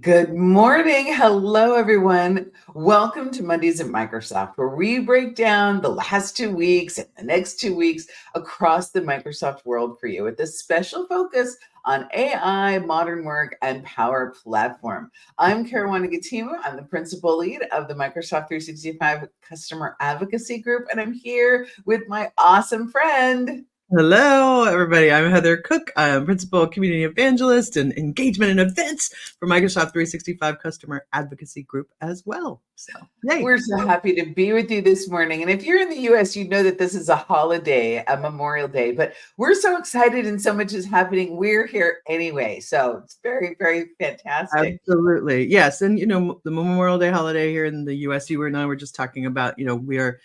Good morning. Hello, everyone. Welcome to Mondays at Microsoft, where we break down the last 2 weeks and the next 2 weeks across the Microsoft world for you with a special focus on AI, modern work, and Power Platform. I'm Karuana Gatimu. I'm the principal lead of the Microsoft 365 Customer Advocacy Group, and I'm here with my awesome friend. Hello, everybody. I'm Heather Cook. I'm Principal Community Evangelist and Engagement and Events for Microsoft 365 Customer Advocacy Group as well. So, yay. We're so happy to be with you this morning. And if you're in the US, you know that this is a holiday, a Memorial Day, but we're so excited and so much is happening. We're here anyway. So it's very, very fantastic. Absolutely. Yes. And, the Memorial Day holiday here in the US, you and I were just talking about, we are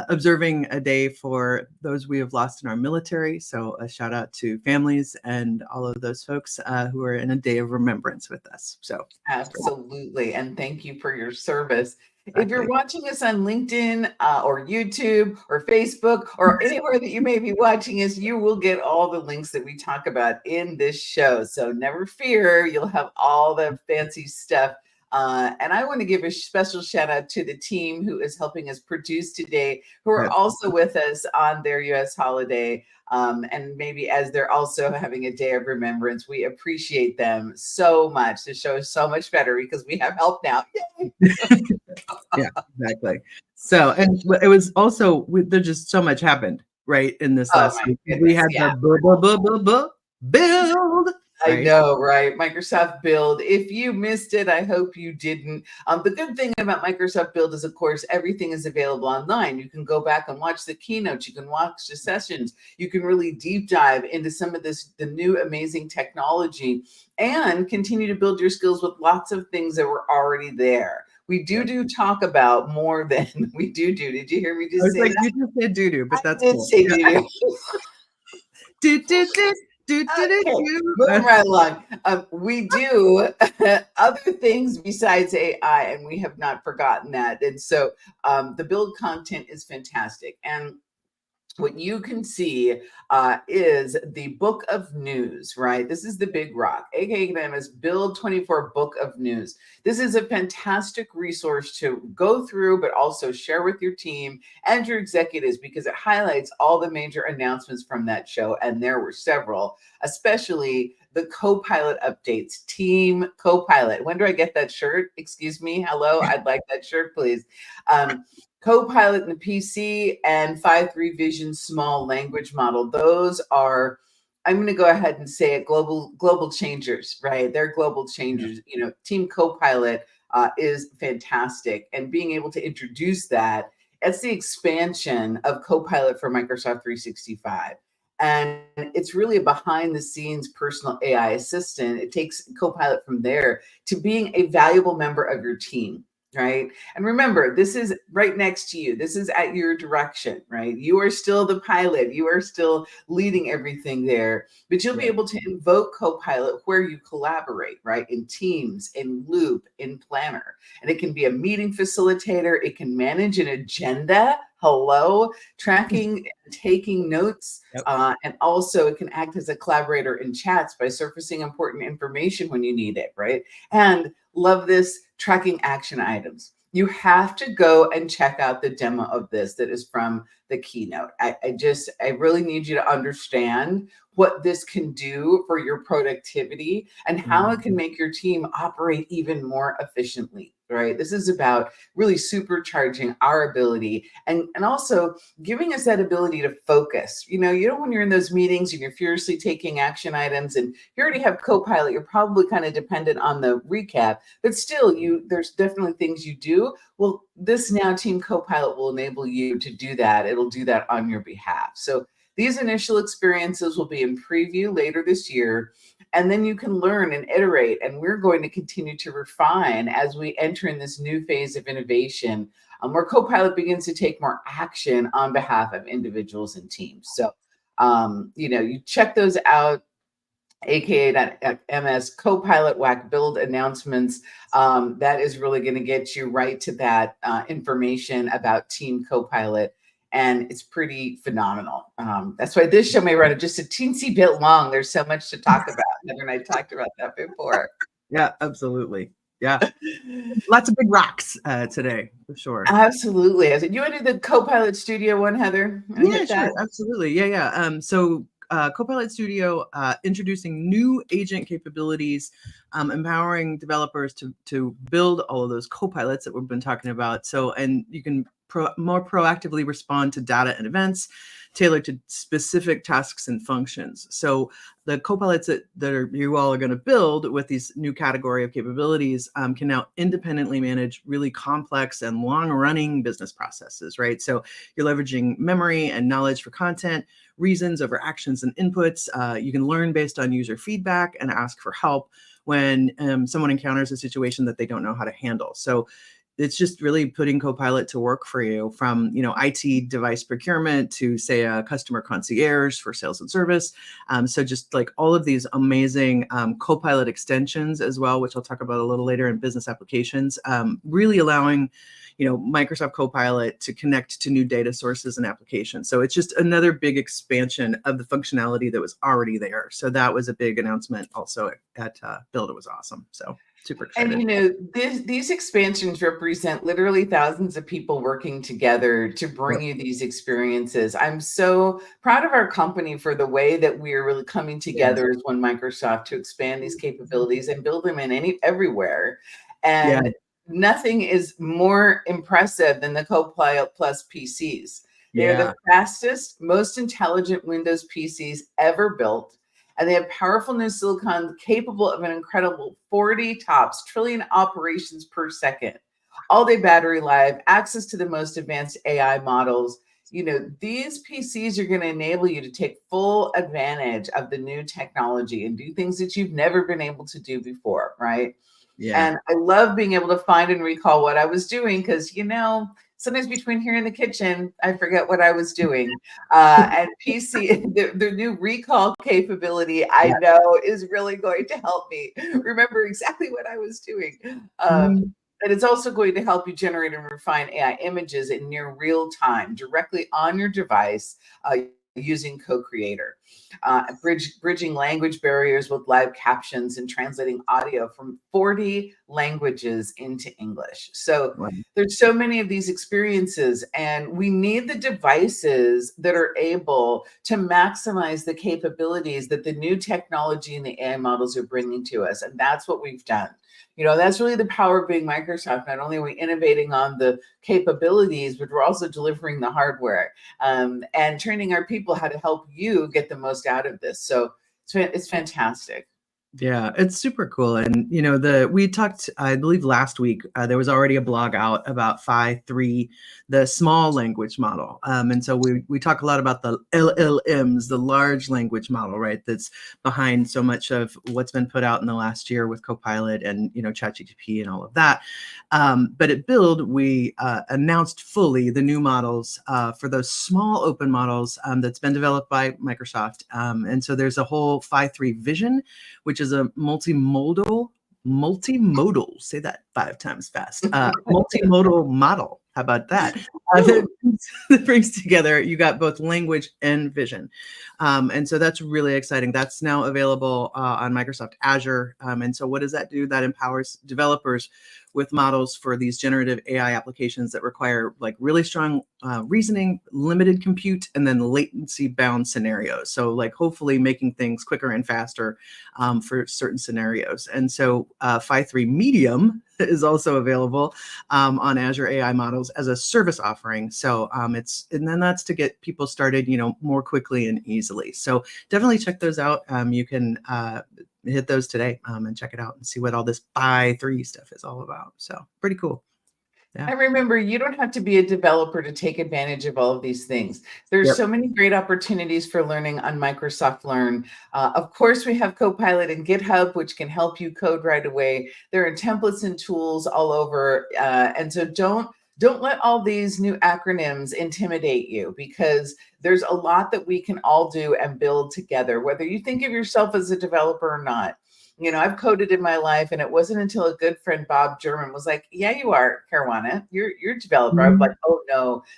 observing a day for those we have lost in our military. So a shout out to families and all of those folks who are in a day of remembrance with us. So Absolutely. And thank you for your service. Exactly. If you're watching us on LinkedIn or YouTube or Facebook or anywhere that you may be watching us, you will get all the links that we talk about in this show. So never fear, you'll have all the fancy stuff. And I want to give a special shout out to the team who is helping us produce today, who are also with us on their US holiday. And maybe as they're also having a day of remembrance, we appreciate them so much. The show is so much better because we have help now. Yay! Yeah, exactly. So, and it was also, there just so much happened, right, in this last week. We had the build. I know, right? Microsoft Build. If you missed it, I hope you didn't. The good thing about Microsoft Build is, of course, everything is available online. You can go back and watch the keynotes. You can watch the sessions. You can really deep dive into some of the new amazing technology and continue to build your skills with lots of things that were already there. We do talk about more than we do. Did you hear me just say that? You just said do, but that's cool. Say do. Okay, moving right along. We do other things besides AI, and we have not forgotten that. And so the build content is fantastic. And what you can see is the Book of News, right? This is the big rock, aka.ms Build 24 Book of News. This is a fantastic resource to go through, but also share with your team and your executives because it highlights all the major announcements from that show. And there were several, especially the Copilot updates, Team Copilot. When do I get that shirt? Excuse me. Hello. I'd like that shirt, please. Copilot in the PC and 5.3 Vision small language model. Those are, I'm going to go ahead and say it, global changers, right? They're global changers. Yeah. Team Copilot is fantastic. And being able to introduce that, it's the expansion of Copilot for Microsoft 365. And it's really a behind the scenes personal AI assistant. It takes Copilot from there to being a valuable member of your team. Right. And remember, this is right next to you. This is at your direction, right? You are still the pilot. You are still leading everything there, but you'll be able to invoke Copilot where you collaborate, right? In Teams, in Loop, in Planner. And it can be a meeting facilitator. It can manage an agenda. Hello, tracking and taking notes. And also it can act as a collaborator in chats by surfacing important information when you need it, right? And love this, tracking action items. You have to go and check out the demo of this that is from the keynote. I really need you to understand what this can do for your productivity and how it can make your team operate even more efficiently, right? This is about really supercharging our ability and also giving us that ability to focus. When you're in those meetings and you're furiously taking action items and you already have Copilot, you're probably kind of dependent on the recap, but still there's definitely things you do. Well, this now Team Copilot will enable you to do that. It'll do that on your behalf. So these initial experiences will be in preview later this year, and then you can learn and iterate, and we're going to continue to refine as we enter in this new phase of innovation where Copilot begins to take more action on behalf of individuals and teams. So, you check those out. aka.ms Copilot WAC Build Announcements. That is really going to get you right to that information about Team Copilot. And it's pretty phenomenal. That's why this show may run just a teensy bit long. There's so much to talk about. Heather and I talked about that before. Yeah, absolutely. Yeah. Lots of big rocks today, for sure. Absolutely. I said, you want to do the Copilot Studio one, Heather? Want to Yeah, hit that? sure. Absolutely. Yeah, yeah. So Copilot Studio introducing new agent capabilities, empowering developers to build all of those copilots that we've been talking about. So, and you can more proactively respond to data and events tailored to specific tasks and functions. So the copilots that you all are going to build with these new category of capabilities can now independently manage really complex and long-running business processes, right? So you're leveraging memory and knowledge for content, reasons over actions and inputs. You can learn based on user feedback and ask for help when someone encounters a situation that they don't know how to handle. So it's just really putting Copilot to work for you, from IT device procurement to, say, a customer concierge for sales and service. So just like all of these amazing Copilot extensions as well, which I'll talk about a little later in business applications, really allowing Microsoft Copilot to connect to new data sources and applications. So it's just another big expansion of the functionality that was already there. So that was a big announcement also at Build. It was awesome. So super excited. And these expansions represent literally thousands of people working together to bring you these experiences. I'm so proud of our company for the way that we are really coming together as one Microsoft to expand these capabilities and build them in everywhere. And nothing is more impressive than the Copilot Plus PCs. They are the fastest, most intelligent Windows PCs ever built. And they have powerful new silicon capable of an incredible 40 tops trillion operations per second, all-day battery life, access to the most advanced AI models. These PCs are going to enable you to take full advantage of the new technology and do things that you've never been able to do before, right? Yeah. And I love being able to find and recall what I was doing because, sometimes between here and the kitchen, I forget what I was doing. And PC, the new recall capability, I know is really going to help me remember exactly what I was doing. And it's also going to help you generate and refine AI images in near real time, directly on your device, using Co-Creator. Bridging language barriers with live captions and translating audio from 40 languages into English. So there's so many of these experiences, and we need the devices that are able to maximize the capabilities that the new technology and the AI models are bringing to us. And that's what we've done. That's really the power of being Microsoft. Not only are we innovating on the capabilities, but we're also delivering the hardware and training our people how to help you get the most out of this. So it's fantastic. Yeah, it's super cool. And, we talked, I believe last week, there was already a blog out about Phi 3, the small language model. And so we talk a lot about the LLMs, the large language model, right? That's behind so much of what's been put out in the last year with Copilot and, ChatGPT and all of that. But at Build, we announced fully the new models for those small open models that's been developed by Microsoft. And so there's a whole Phi 3 vision, which is a multimodal, say that 5 times fast, multimodal model. How about that? That brings together, you got both language and vision. And so that's really exciting. That's now available on Microsoft Azure. And so what does that do? That empowers developers with models for these generative AI applications that require like really strong reasoning, limited compute, and then latency bound scenarios. So like hopefully making things quicker and faster for certain scenarios. And so Phi 3 Medium is also available on Azure AI models as a service offering. So and then that's to get people started, more quickly and easily. So definitely check those out. You can hit those today and check it out and see what all this Phi 3 stuff is all about. So pretty cool. Yeah. And remember, you don't have to be a developer to take advantage of all of these things. There's so many great opportunities for learning on Microsoft Learn. Of course, we have Copilot and GitHub, which can help you code right away. There are templates and tools all over. And so don't let all these new acronyms intimidate you, because there's a lot that we can all do and build together, whether you think of yourself as a developer or not. I've coded in my life, and it wasn't until a good friend, Bob German, was like, yeah, you are, Karuana. You're a developer. I'm like, oh,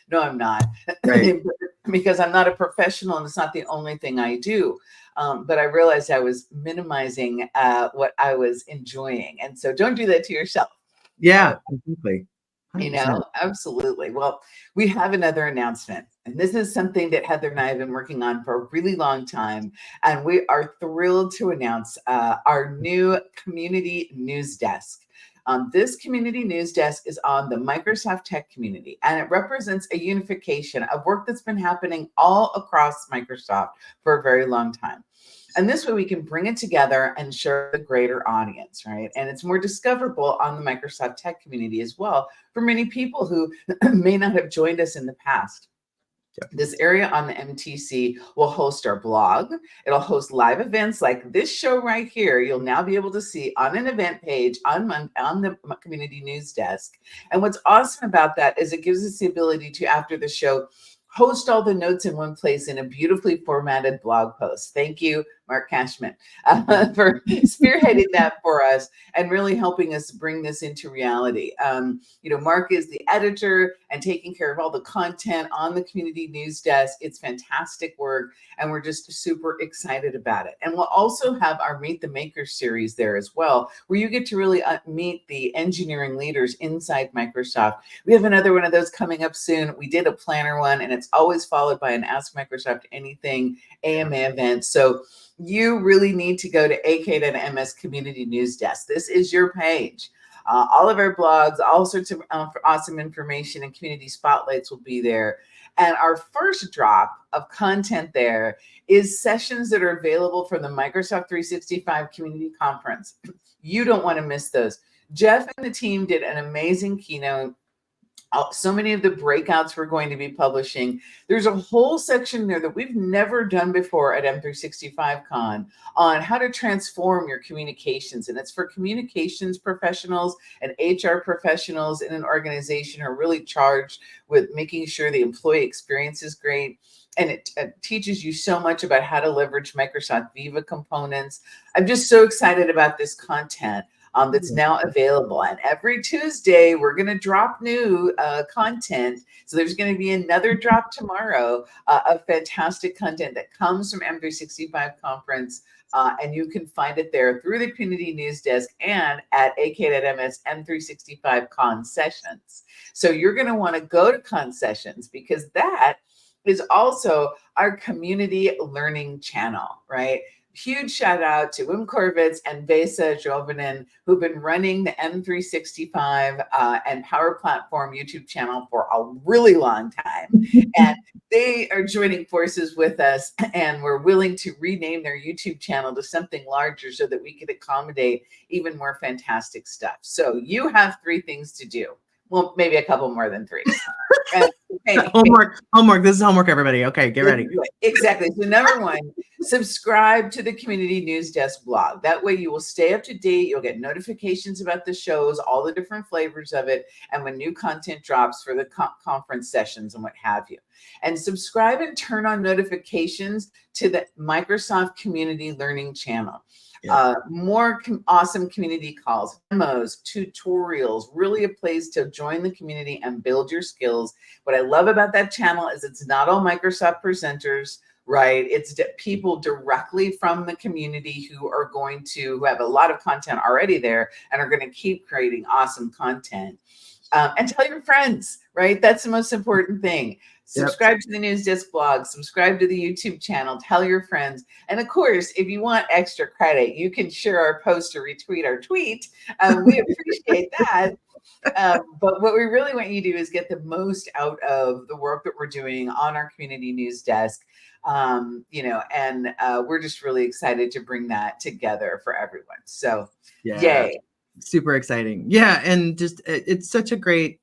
no, I'm not. Right. Because I'm not a professional, and it's not the only thing I do. But I realized I was minimizing what I was enjoying. And so don't do that to yourself. Yeah, completely. 100%. Absolutely. Well, we have another announcement, and this is something that Heather and I have been working on for a really long time. And we are thrilled to announce our new community news desk. This community news desk is on the Microsoft Tech community, and it represents a unification of work that's been happening all across Microsoft for a very long time. And this way we can bring it together and share the greater audience, right? And it's more discoverable on the Microsoft Tech community as well for many people who may not have joined us in the past. This area on the MTC will host our blog. It'll host live events like this show right here. You'll now be able to see on an event page on the community news desk. And what's awesome about that is it gives us the ability to, after the show, host all the notes in one place in a beautifully formatted blog post. Thank you, Mark Cashman, for spearheading that for us and really helping us bring this into reality. Mark is the editor and taking care of all the content on the community news desk. It's fantastic work, and we're just super excited about it. And we'll also have our Meet the Makers series there as well, where you get to really meet the engineering leaders inside Microsoft. We have another one of those coming up soon. We did a planner one, and it's always followed by an Ask Microsoft Anything AMA event. So you really need to go to aka.ms community news desk. This is your page. All of our blogs, all sorts of awesome information and community spotlights will be there. And our first drop of content there is sessions that are available from the Microsoft 365 Community Conference. You don't want to miss those. Jeff and the team did an amazing keynote. So many of the breakouts we're going to be publishing. There's a whole section there that we've never done before at M365Con on how to transform your communications. And it's for communications professionals and HR professionals in an organization who are really charged with making sure the employee experience is great. And it teaches you so much about how to leverage Microsoft Viva components. I'm just so excited about this content. That's now available. And every Tuesday, we're going to drop new content. So there's going to be another drop tomorrow of fantastic content that comes from M365 Conference. And you can find it there through the Community News Desk and at aka.ms M365 Con Sessions. So you're going to want to go to Con Sessions because that is also our community learning channel, right? Huge shout out to Wim Korvitz and Vesa Jovanin, who've been running the M365 and Power Platform YouTube channel for a really long time. And they are joining forces with us, and we're willing to rename their YouTube channel to something larger so that we could accommodate even more fantastic stuff. So you have 3 things to do. Well, maybe a couple more than 3. Homework. This is homework, everybody. Okay, get ready. Exactly. So number 1, subscribe to the Community News Desk blog. That way you will stay up to date. You'll get notifications about the shows, all the different flavors of it, and when new content drops for the conference sessions and what have you. And subscribe and turn on notifications to the Microsoft Community Learning channel. More awesome community calls, demos, tutorials, really a place to join the community and build your skills. What I love about that channel is it's not all Microsoft presenters, right? It's people directly from the community who have a lot of content already there and are going to keep creating awesome content. And tell your friends, right? That's the most important thing. Subscribe to the News Desk blog, subscribe to the YouTube channel, tell your friends. And of course, if you want extra credit, you can share our post or retweet our tweet. We appreciate that. But what we really want you to do is get the most out of the work that we're doing on our Community News Desk. And we're just really excited to bring that together for everyone. So yay. Super exciting. Yeah. And just, it's such a great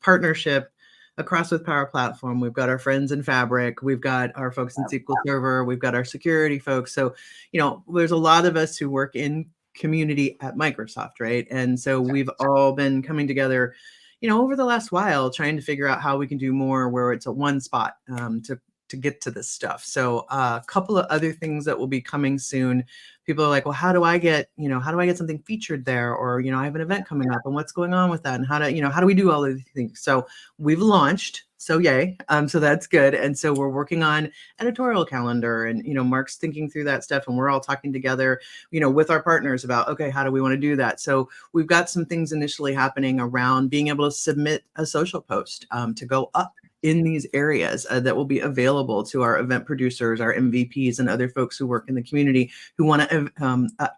partnership across with Power Platform. We've got our friends in Fabric. We've got our folks in SQL Server. We've got our security folks. So, there's a lot of us who work in community at Microsoft, right? And so we've all been coming together, over the last while, trying to figure out how we can do more where it's at one spot to to get to this stuff. So a couple of other things that will be coming soon. People are like, well, how do I get something featured there? Or, I have an event coming up and what's going on with that? And how do we do all of these things? So we've launched, so yay. So that's good. And so we're working on editorial calendar and, Mark's thinking through that stuff and we're all talking together, with our partners about, okay, how do we want to do that? So we've got some things initially happening around being able to submit a social post to go up in these areas that will be available to our event producers, our MVPs, and other folks who work in the community who want to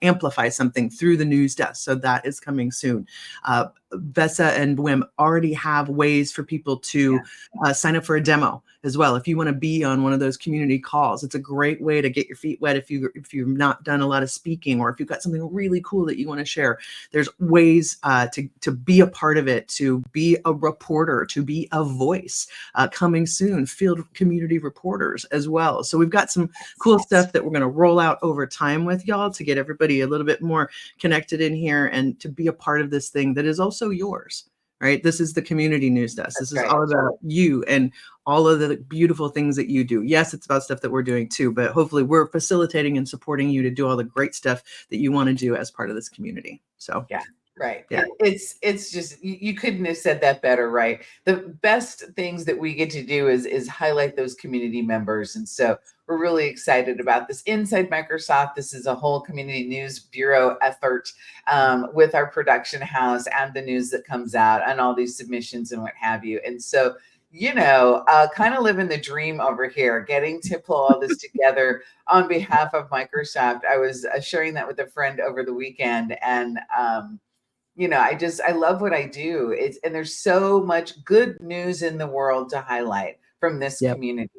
amplify something through the news desk. So that is coming soon. VESA and BWIM already have ways for people to sign up for a demo as well. If you want to be on one of those community calls, it's a great way to get your feet wet if you've not done a lot of speaking, or if you've got something really cool that you want to share. There's ways to be a part of it, to be a reporter, to be a voice. Coming soon, field community reporters as well. So we've got some cool stuff that we're going to roll out over time with y'all to get everybody a little bit more connected in here and to be a part of this thing that is also yours, right? This is the Community News Desk. This is all about you and all of the beautiful things that you do. Yes, it's about stuff that we're doing too, but hopefully we're facilitating and supporting you to do all the great stuff that you want to do as part of this community. So yeah. Right. Yeah. It's just, you couldn't have said that better, right? The best things that we get to do is highlight those community members. And so we're really excited about this. Inside Microsoft, this is a whole community news bureau effort with our production house and the news that comes out and all these submissions and what have you. And so, kind of living the dream over here, getting to pull all this together on behalf of Microsoft. I was sharing that with a friend over the weekend, and I love what I do. And there's so much good news in the world to highlight from this community.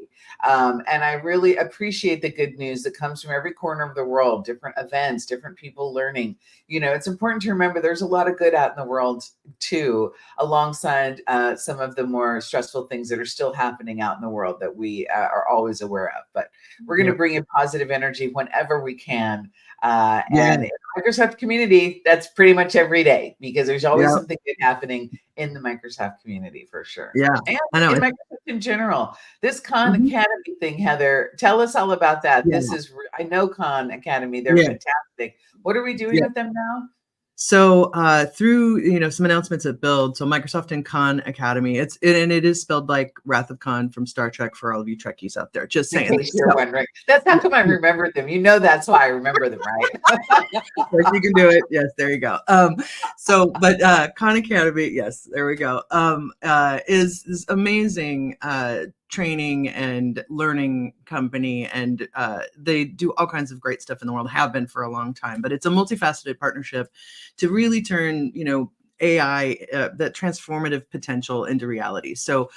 And I really appreciate the good news that comes from every corner of the world, different events, different people learning. It's important to remember there's a lot of good out in the world too, alongside some of the more stressful things that are still happening out in the world that we are always aware of. But we're going to bring in positive energy whenever we can. And in the Microsoft community, that's pretty much every day, because there's always something good happening in the Microsoft community for sure. Yeah, and I know. in Microsoft in general. This Khan Academy thing, Heather, tell us all about that. This is, I know Khan Academy, they're fantastic. What are we doing with them now? So through some announcements at Build, so Microsoft and Khan Academy, it is spelled like Wrath of Khan from Star Trek for all of you Trekkies out there. Just saying. In case you're wondering. That's how come I remembered them. That's why I remember them, right? You can do it. Yes, there you go. But Khan Academy, yes, there we go. Is amazing training and learning company, and they do all kinds of great stuff in the world, have been for a long time. But it's a multifaceted partnership to really turn AI, that transformative potential into reality. So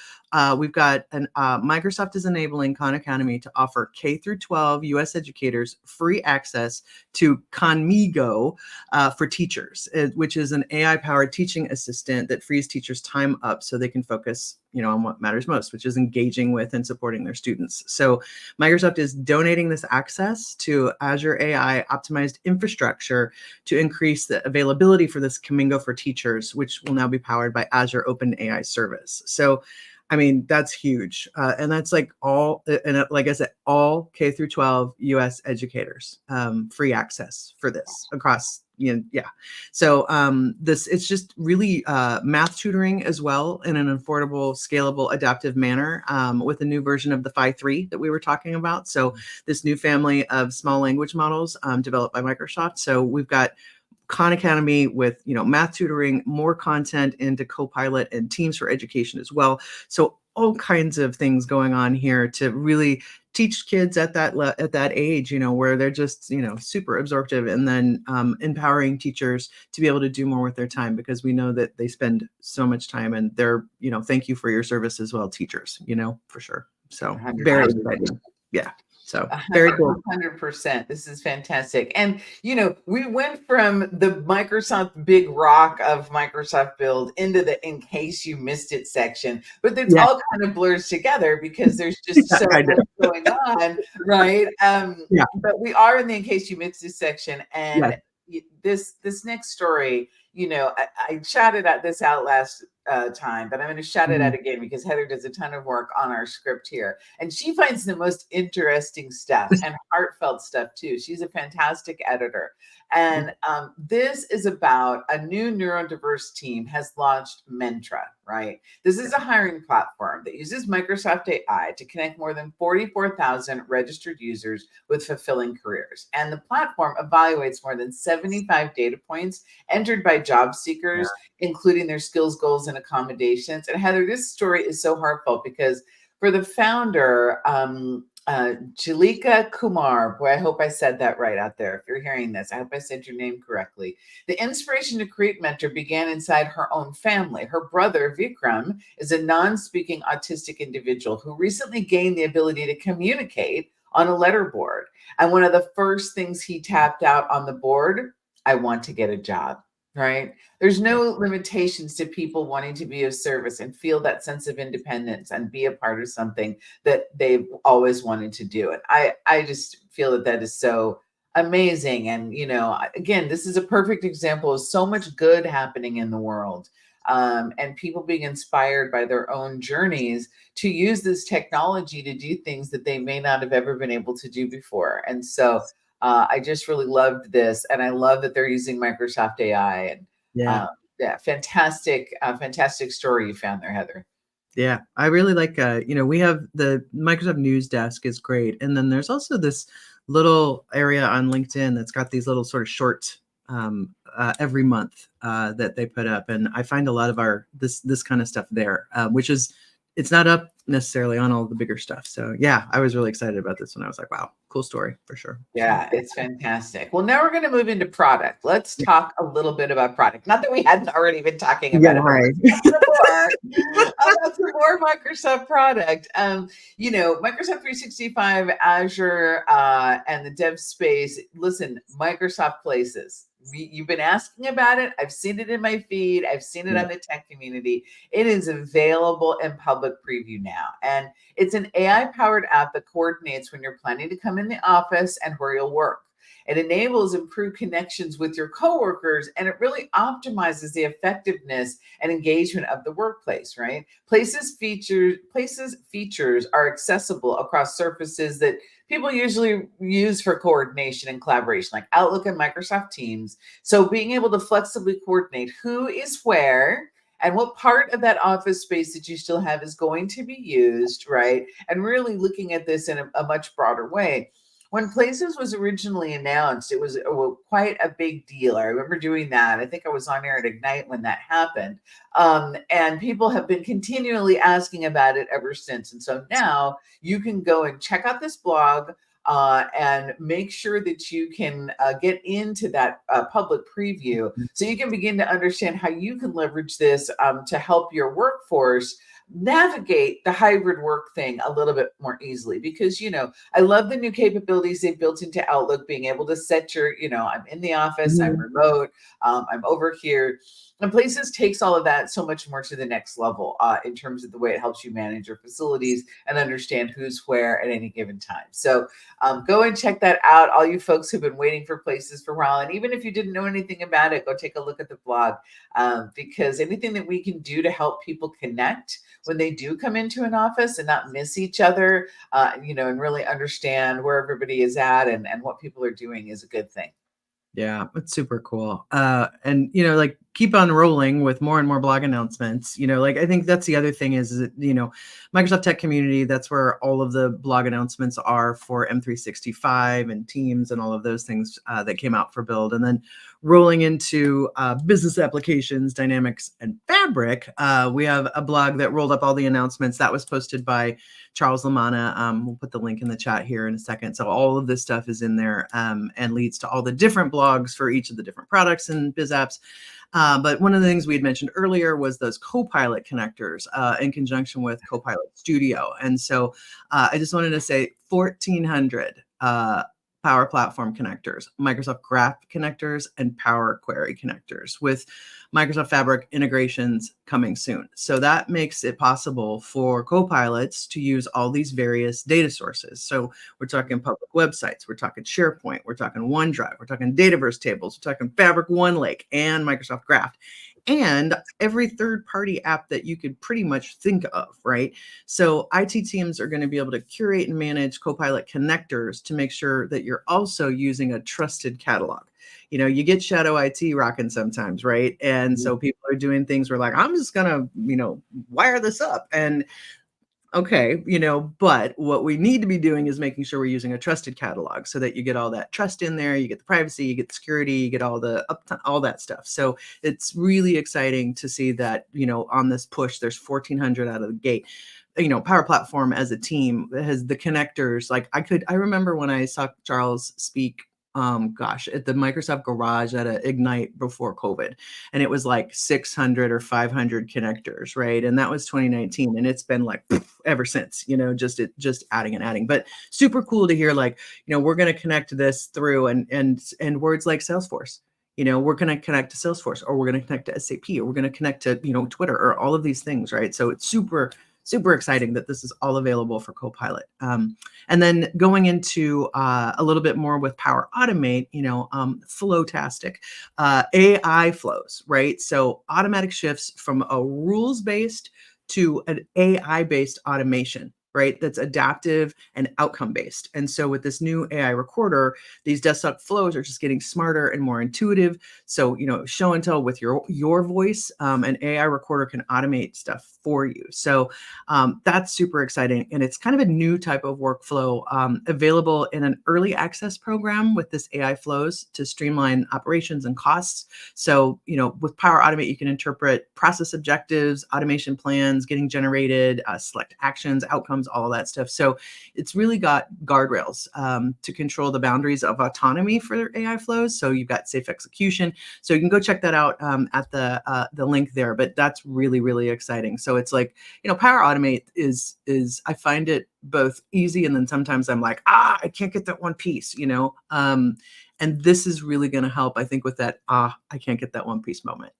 we've got Microsoft is enabling Khan Academy to offer K through 12 U.S. educators free access to Khanmigo for teachers, which is an AI-powered teaching assistant that frees teachers time up so they can focus on what matters most, which is engaging with and supporting their students. So Microsoft is donating this access to Azure AI optimized infrastructure to increase the availability for this Khanmigo for teachers, which will now be powered by Azure OpenAI service. So I mean, that's huge. And that's like all K through 12 US educators, free access for this across, So it's just really math tutoring as well in an affordable, scalable, adaptive manner with a new version of the Phi 3 that we were talking about. So this new family of small language models developed by Microsoft. So we've got Khan Academy with math tutoring, more content into Copilot and Teams for education as well. So all kinds of things going on here to really teach kids at that age, where they're just super absorptive, and then empowering teachers to be able to do more with their time, because we know that they spend so much time, and they're thank you for your service as well, teachers, for sure. So 100%. very exciting. Yeah. So very cool. 100%. This is fantastic. And, we went from the Microsoft big rock of Microsoft Build into the in case you missed it section, but it's all kind of blurs together because there's just so much going on, right? But we are in the in case you missed it section. And this next story, I shouted at this out time, but I'm going to shout it out again because Heather does a ton of work on our script here. And she finds the most interesting stuff and heartfelt stuff too. She's a fantastic editor. And this is about a new neurodiverse team has launched Mentra, right? This is a hiring platform that uses Microsoft AI to connect more than 44,000 registered users with fulfilling careers. And the platform evaluates more than 75 data points entered by job seekers, including their skills, goals, and accommodations. And Heather, this story is so heartfelt because for the founder, Jalika Kumar, boy, I hope I said that right out there. If you're hearing this, I hope I said your name correctly. The inspiration to create Mentra began inside her own family. Her brother, Vikram, is a non-speaking autistic individual who recently gained the ability to communicate on a letterboard. And one of the first things he tapped out on the board, I want to get a job, right? There's no limitations to people wanting to be of service and feel that sense of independence and be a part of something that they've always wanted to do. And I just feel that that is so amazing. And, you know, again, this is a perfect example of so much good happening in the world. And people being inspired by their own journeys to use this technology to do things that they may not have ever been able to do before. And so I just really loved this. And I love that they're using Microsoft AI. And fantastic, fantastic story you found there, Heather. Yeah, I really like, you know, we have the Microsoft News Desk is great. And then there's also this little area on LinkedIn that's got these little sort of short every month that they put up. And I find a lot of this kind of stuff there, which is, it's not up necessarily on all the bigger stuff. So yeah, I was really excited about this one. I was like, wow, cool story for sure. Yeah, it's fantastic. Well, now we're going to move into product. Let's talk a little bit about product. Not that we hadn't already been talking about about some more Microsoft product. You know, Microsoft 365, Azure, and the dev space. Listen, Microsoft Places. You've been asking about it. I've seen it in my feed. I've seen it on the tech community. It is available in public preview now. And it's an AI-powered app that coordinates when you're planning to come in the office and where you'll work. It enables improved connections with your coworkers, and it really optimizes the effectiveness and engagement of the workplace, right? Places features are accessible across surfaces that people usually use for coordination and collaboration, like Outlook and Microsoft Teams. So being able to flexibly coordinate who is where and what part of that office space that you still have is going to be used, right? And really looking at this in a much broader way. When Places was originally announced, it was quite a big deal. I remember doing that. I think I was on air at Ignite when that happened. And people have been continually asking about it ever since. And so now you can go and check out this blog and make sure that you can get into that public preview so you can begin to understand how you can leverage this to help your workforce navigate the hybrid work thing a little bit more easily. Because, you know, I love the new capabilities they've built into Outlook, being able to set your, you know, I'm in the office, I'm remote, I'm over here. And Places takes all of that so much more to the next level in terms of the way it helps you manage your facilities and understand who's where at any given time. So go and check that out. All you folks who've been waiting for Places for a while, and even if you didn't know anything about it, go take a look at the blog because anything that we can do to help people connect when they do come into an office and not miss each other, you know, and really understand where everybody is at and what people are doing is a good thing. Yeah, it's super cool. And, you know, like keep on rolling with more and more blog announcements. You know, like I think that's the other thing is that, you know, Microsoft Tech Community, that's where all of the blog announcements are for M365 and Teams and all of those things that came out for Build. And then rolling into business applications, Dynamics, and Fabric, we have a blog that rolled up all the announcements that was posted by Charles Lamanna. We'll put the link in the chat here in a second. So all of this stuff is in there and leads to all the different blogs for each of the different products and biz apps. But one of the things we had mentioned earlier was those Copilot connectors in conjunction with Copilot Studio. And so I just wanted to say 1,400 Power Platform connectors, Microsoft Graph connectors, and Power Query connectors with Microsoft Fabric integrations coming soon. So that makes it possible for Copilots to use all these various data sources. So we're talking public websites, we're talking SharePoint, we're talking OneDrive, we're talking Dataverse tables, we're talking Fabric OneLake and Microsoft Graph. and every third-party app that you could pretty much think of, right? So IT teams are going to be able to curate and manage Copilot connectors to make sure that you're also using a trusted catalog. You know, you get shadow IT rocking sometimes, right? And so people are doing things where like, I'm just gonna, wire this up. And okay, but what we need to be doing is making sure we're using a trusted catalog so that you get all that trust in there, you get the privacy, you get the security, you get all the all that stuff. So it's really exciting to see that, on this push, there's 1,400 out of the gate. Power Platform as a team has the connectors. Like I remember when I saw Charles speak, at the Microsoft Garage at a Ignite before COVID, and it was like 600 or 500 connectors, right? And that was 2019, and it's been like ever since, just adding and adding. But super cool to hear, like, we're going to connect this through, and words like Salesforce. We're going to connect to Salesforce, or we're going to connect to SAP, or we're going to connect to, Twitter, or all of these things, right? So it's super exciting that this is all available for Copilot. And then going into a little bit more with Power Automate, Flowtastic, AI flows, right? So automatic shifts from a rules-based to an AI-based automation, right? That's adaptive and outcome-based. And so with this new AI recorder, these desktop flows are just getting smarter and more intuitive. So, show and tell with your voice, an AI recorder can automate stuff for you. So that's super exciting. And it's kind of a new type of workflow available in an early access program with this AI flows to streamline operations and costs. So, with Power Automate, you can interpret process objectives, automation plans getting generated, select actions, outcomes, all of that stuff. So it's really got guardrails to control the boundaries of autonomy for their AI flows. So you've got safe execution. So you can go check that out at the link there. But that's really, really exciting. So it's like, Power Automate is I find it both easy, and then sometimes I'm like, I can't get that one piece, and this is really going to help, I think, with that, I can't get that one piece moment,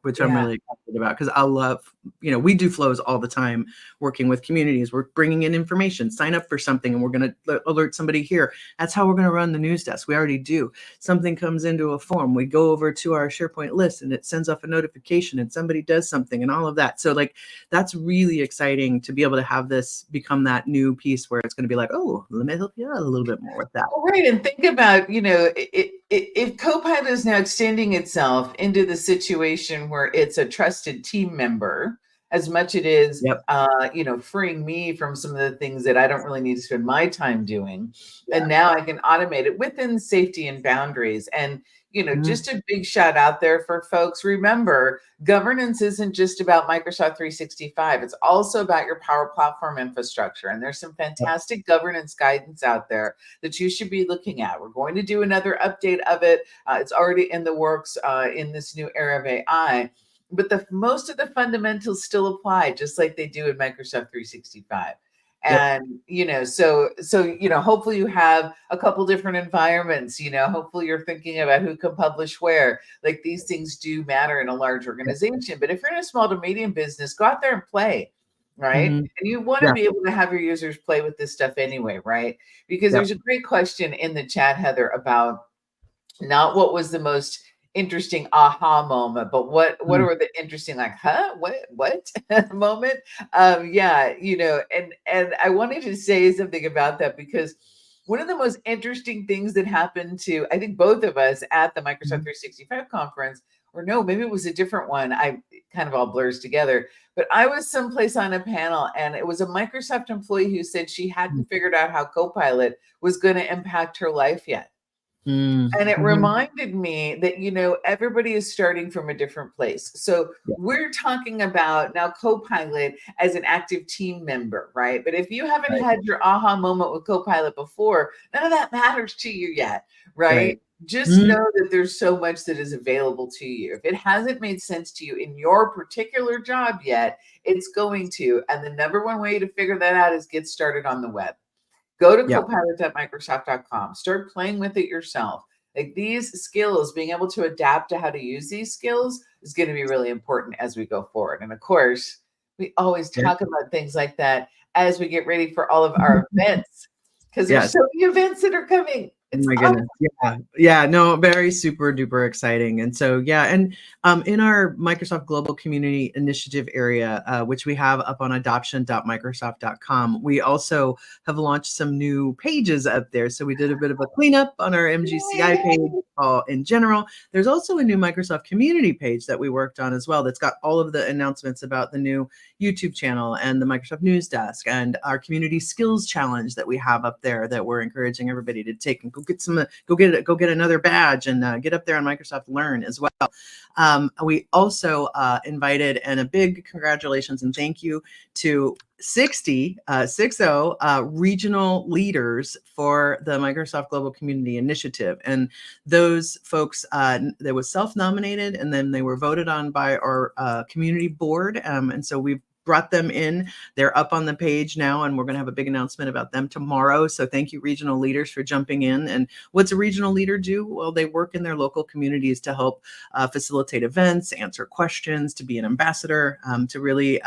which I'm really excited about, because I love, we do flows all the time working with communities. We're bringing in information, sign up for something, and we're going to alert somebody here. That's how we're going to run the news desk. We already do. Something comes into a form, we go over to our SharePoint list, and it sends off a notification, and somebody does something, and all of that. So like, that's really exciting to be able to have this become that new piece where it's going to be like, oh, let me help you out a little bit more with that. Right. And think about, if Copilot is now extending itself into the situation where it's a trusted team member, as much it is, freeing me from some of the things that I don't really need to spend my time doing. And now I can automate it within safety and boundaries. And, just a big shout out there for folks. Remember, governance isn't just about Microsoft 365. It's also about your Power Platform infrastructure. And there's some fantastic governance guidance out there that you should be looking at. We're going to do another update of it. It's already in the works in this new era of AI. But most of the fundamentals still apply, just like they do in Microsoft 365. And, so hopefully you have a couple different environments, hopefully you're thinking about who can publish where. Like, these things do matter in a large organization. But if you're in a small to medium business, go out there and play, right? And you want to be able to have your users play with this stuff anyway, right? Because there's a great question in the chat, Heather, about not what was the most interesting aha moment, but what were the interesting, like, what moment? And I wanted to say something about that, because one of the most interesting things that happened to, I think, both of us at the Microsoft 365 conference, or no, maybe it was a different one. I kind of all blurs together, but I was someplace on a panel, and it was a Microsoft employee who said she hadn't figured out how Copilot was going to impact her life yet. And it reminded me that, everybody is starting from a different place. So we're talking about now Copilot as an active team member, right? But if you haven't had your aha moment with Copilot before, none of that matters to you yet, right? Just know that there's so much that is available to you. If it hasn't made sense to you in your particular job yet, it's going to. And the number one way to figure that out is get started on the web. Go to copilot.microsoft.com. Start playing with it yourself. Like, these skills, being able to adapt to how to use these skills is going to be really important as we go forward. And of course, we always talk about things like that as we get ready for all of our events, because there's so many events that are coming. It's my awesome. goodness. Yeah. No, very super duper exciting. And so, yeah. And in our Microsoft Global Community Initiative area, which we have up on adoption.microsoft.com, we also have launched some new pages up there. So we did a bit of a cleanup on our MGCI page in general. There's also a new Microsoft community page that we worked on as well that's got all of the announcements about the new YouTube channel and the Microsoft News Desk and our community skills challenge that we have up there that we're encouraging everybody to take and go get another badge and get up there on Microsoft Learn as well. We also invited, and a big congratulations and thank you to 60 regional leaders for the Microsoft Global Community Initiative. And those folks, they was self-nominated and then they were voted on by our community board. And so we've brought them in. They're up on the page now, and we're going to have a big announcement about them tomorrow. So thank you, regional leaders, for jumping in. And what's a regional leader do? Well, they work in their local communities to help facilitate events, answer questions, to be an ambassador, to really,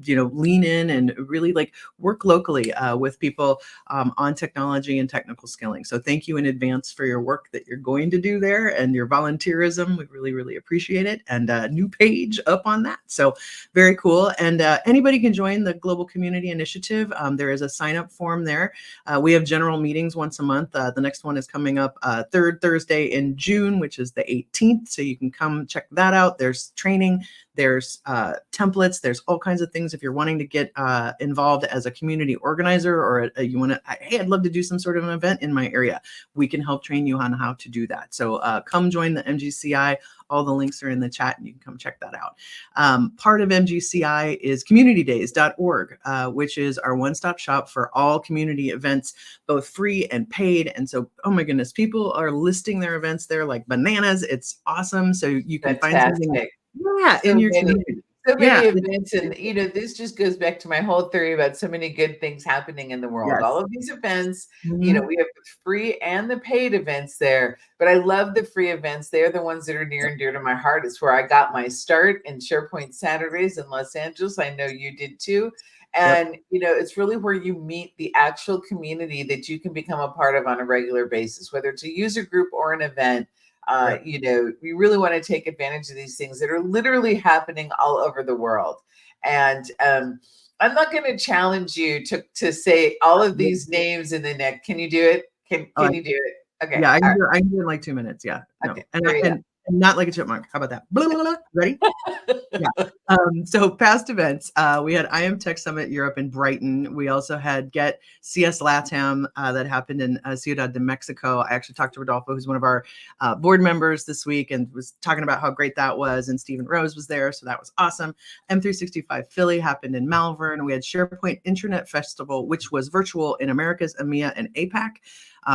lean in and really like work locally with people on technology and technical skilling. So thank you in advance for your work that you're going to do there and your volunteerism. We really, really appreciate it. And a new page up on that. So very cool. And anybody can join the Global Community Initiative. There is a sign-up form there. We have general meetings once a month. The next one is coming up third Thursday in June, which is the 18th. So you can come check that out. There's training, there's templates, there's all kinds of things. If you're wanting to get involved as a community organizer, or you want to, hey, I'd love to do some sort of an event in my area, we can help train you on how to do that. So come join the MGCI. All the links are in the chat and you can come check that out. Part of MGCI is communitydays.org, which is our one-stop shop for all community events, both free and paid. And so, oh my goodness, people are listing their events there like bananas. It's awesome. So you can find something in your community. So many events, and this just goes back to my whole theory about so many good things happening in the world. All of these events, we have the free and the paid events there, but I love the free events. They're the ones that are near and dear to my heart. It's where I got my start in SharePoint Saturdays in Los Angeles. I know you did too. And, it's really where you meet the actual community that you can become a part of on a regular basis, whether it's a user group or an event. We really want to take advantage of these things that are literally happening all over the world. And I'm not going to challenge you to say all of these names in the neck. Can you do it? Can you do it? Okay. Yeah, I can do it in like 2 minutes. Yeah. No. Okay. And not like a chipmunk. How about that? Blah, blah, blah. Ready? Yeah. So past events, we had IM Tech Summit Europe in Brighton. We also had Get CS LATAM that happened in Ciudad de Mexico. I actually talked to Rodolfo, who's one of our board members this week, and was talking about how great that was. And Stephen Rose was there, so that was awesome. M365 Philly happened in Malvern. We had SharePoint Intranet Festival, which was virtual in Americas, EMEA, and APAC.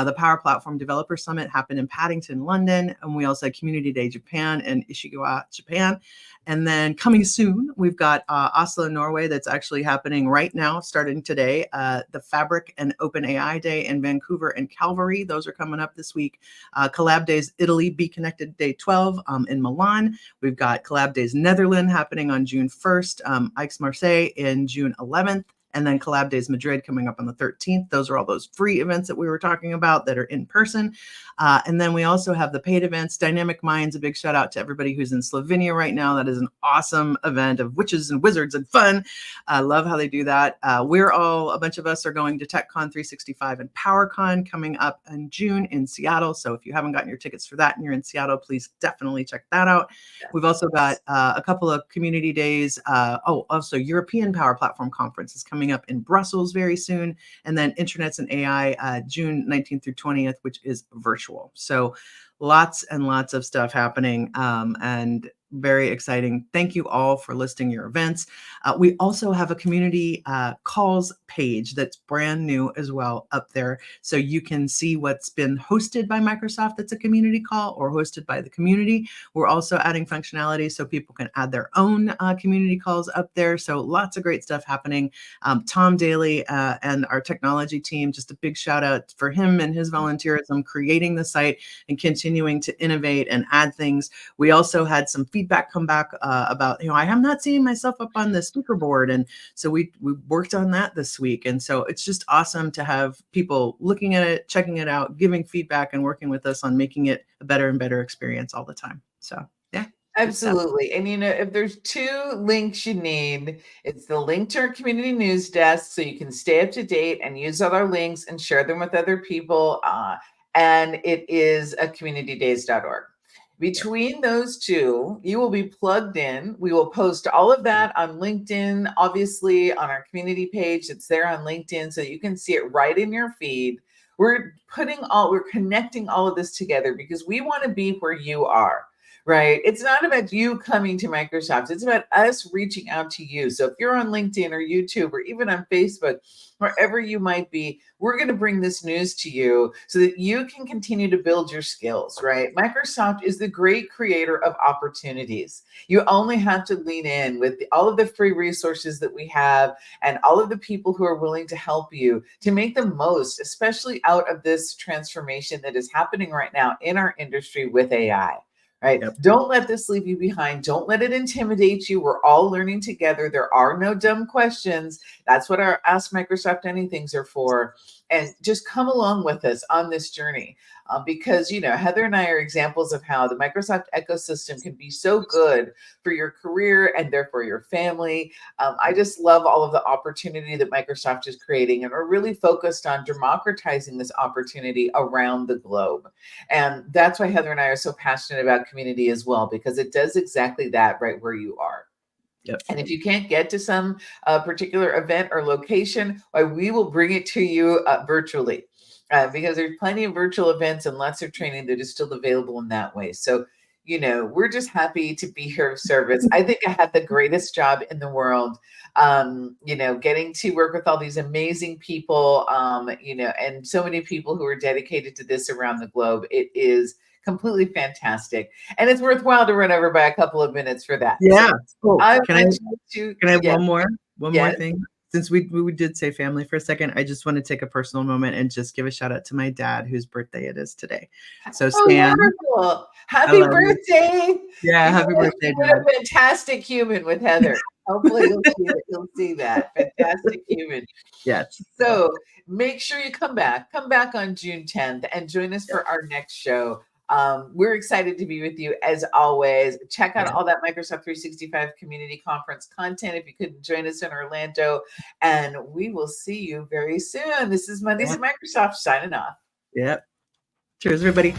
The Power Platform Developer Summit happened in Paddington, London. And we also had Community Day Japan and Ishikawa, Japan. And then coming soon, we've got Oslo, Norway, that's actually happening right now, starting today. The Fabric and Open AI Day in Vancouver and Calgary. Those are coming up this week. Collab Days Italy, Be Connected Day 12 in Milan. We've got Collab Days Netherlands happening on June 1st, Aix-Marseille in June 11th. And then Collab Days Madrid coming up on the 13th. Those are all those free events that we were talking about that are in person. And then we also have the paid events. Dynamic Minds, a big shout out to everybody who's in Slovenia right now. That is an awesome event of witches and wizards and fun. I love how they do that. A bunch of us are going to TechCon 365 and PowerCon coming up in June in Seattle. So if you haven't gotten your tickets for that and you're in Seattle, please definitely check that out. We've also got a couple of community days. Also European Power Platform Conference is coming up in Brussels very soon. And then Internets and AI, June 19th through 20th, which is virtual. So lots and lots of stuff happening and very exciting. Thank you all for listing your events. We also have a community calls page that's brand new as well up there. So you can see what's been hosted by Microsoft that's a community call or hosted by the community. We're also adding functionality so people can add their own community calls up there. So lots of great stuff happening. Tom Daly and our technology team, just a big shout out for him and his volunteerism creating the site and continuing to innovate and add things. We also had some feedback feedback come back about, I am not seeing myself up on the speaker board. And so we worked on that this week. And so it's just awesome to have people looking at it, checking it out, giving feedback, and working with us on making it a better and better experience all the time. So yeah. Absolutely. And if there's 2 links you need, it's the link to our community news desk so you can stay up to date and use other links and share them with other people. And it is a communitydays.org. Between those 2, you will be plugged in. We will post all of that on LinkedIn, obviously on our community page. It's there on LinkedIn so you can see it right in your feed. We're connecting all of this together because we want to be where you are. Right. It's not about you coming to Microsoft. It's about us reaching out to you. So if you're on LinkedIn or YouTube or even on Facebook, wherever you might be, we're going to bring this news to you so that you can continue to build your skills, right? Microsoft is the great creator of opportunities. You only have to lean in with all of the free resources that we have and all of the people who are willing to help you to make the most, especially out of this transformation that is happening right now in our industry with AI. Right? Yep. Don't let this leave you behind. Don't let it intimidate you. We're all learning together. There are no dumb questions. That's what our Ask Microsoft Anythings are for. And just come along with us on this journey because, Heather and I are examples of how the Microsoft ecosystem can be so good for your career and therefore your family. I just love all of the opportunity that Microsoft is creating. And we're really focused on democratizing this opportunity around the globe. And that's why Heather and I are so passionate about community as well, because it does exactly that right where you are. Yep. And if you can't get to some particular event or location, we will bring it to you virtually because there's plenty of virtual events and lots of training that is still available in that way. So, we're just happy to be here of service. I think I had the greatest job in the world, getting to work with all these amazing people, and so many people who are dedicated to this around the globe. It is completely fantastic. And it's worthwhile to run over by a couple of minutes for that. Yeah. So can I have one more thing? Since we did say family for a second, I just want to take a personal moment and just give a shout out to my dad, whose birthday it is today. So Stan, wonderful. Happy birthday. Yeah, happy birthday. What a fantastic human with Heather. Hopefully you'll see that. Fantastic human. Yes. So make sure you come back on June 10th and join us for our next show. We're excited to be with you as always. Check out all that Microsoft 365 community conference content if you couldn't join us in Orlando. And we will see you very soon. This is Mondays at Microsoft signing off. Yep. Cheers, everybody.